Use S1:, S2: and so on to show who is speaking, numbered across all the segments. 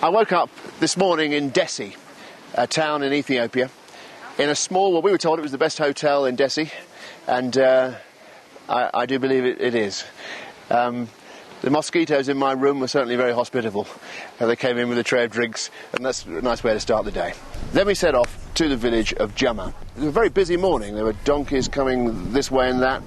S1: I woke up this morning in Dessie, a town in Ethiopia, in a small, well, we were told it was the best hotel in Dessie, and I do believe it is. The mosquitoes in my room were certainly very hospitable. They came in with a tray of drinks, and that's a nice way to start the day. Then we set off to the village of JAMMA. It was a very busy morning. There were donkeys coming this way and that,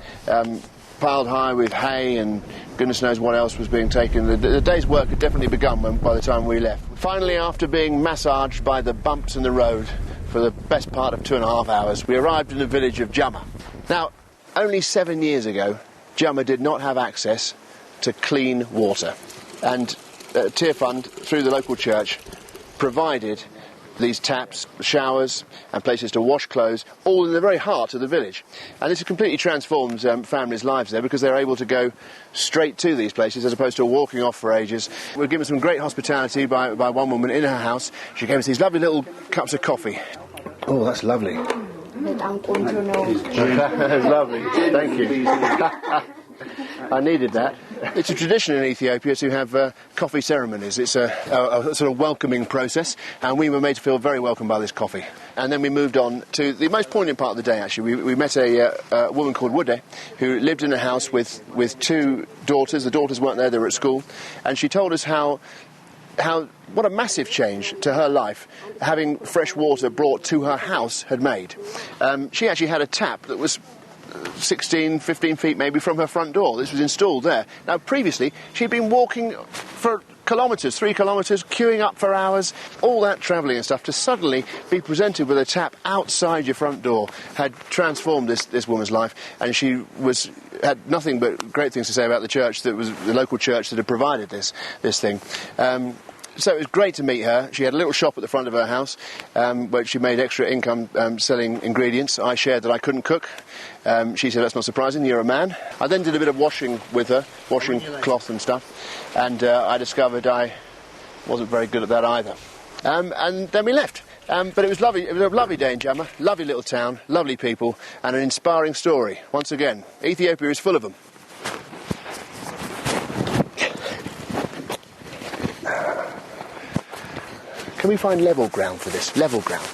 S1: piled high with hay, and goodness knows what else was being taken. The day's work had definitely begun by the time we left. Finally, after being massaged by the bumps in the road for the best part of 2.5 hours, we arrived in the village of JAMMA. Now, only 7 years ago, JAMMA did not have access to clean water, and Tear Fund, through the local church, provided these taps, showers and places to wash clothes, all in the very heart of the village. And this has completely transformed families' lives there, because they're able to go straight to these places as opposed to walking off for ages. We were given some great hospitality by one woman in her house. She gave us these lovely little cups of coffee. Oh, that's lovely. That's lovely. Thank you. I needed that. It's a tradition in Ethiopia to have coffee ceremonies. It's a sort of welcoming process, and we were made to feel very welcome by this coffee. And then we moved on to the most poignant part of the day, actually. We met a woman called Wude, who lived in a house with 2 daughters. The daughters weren't there, they were at school. And she told us what a massive change to her life having fresh water brought to her house had made. She actually had a tap that was 16, 15 feet maybe from her front door. This was installed there. Now, previously, she'd been walking for kilometres, 3 kilometres, queuing up for hours, all that travelling and stuff, to suddenly be presented with a tap outside your front door had transformed this woman's life, and she had nothing but great things to say about the church, that was the local church that had provided this thing. So it was great to meet her. She had a little shop at the front of her house where she made extra income selling ingredients. I shared that I couldn't cook. She said, that's not surprising, you're a man. I then did a bit of washing with her, washing cloth and stuff, and I discovered I wasn't very good at that either. And then we left. But it was lovely. It was a lovely day in JAMMA, lovely little town, lovely people, and an inspiring story. Once again, Ethiopia is full of them. Can we find level ground for this? Level ground.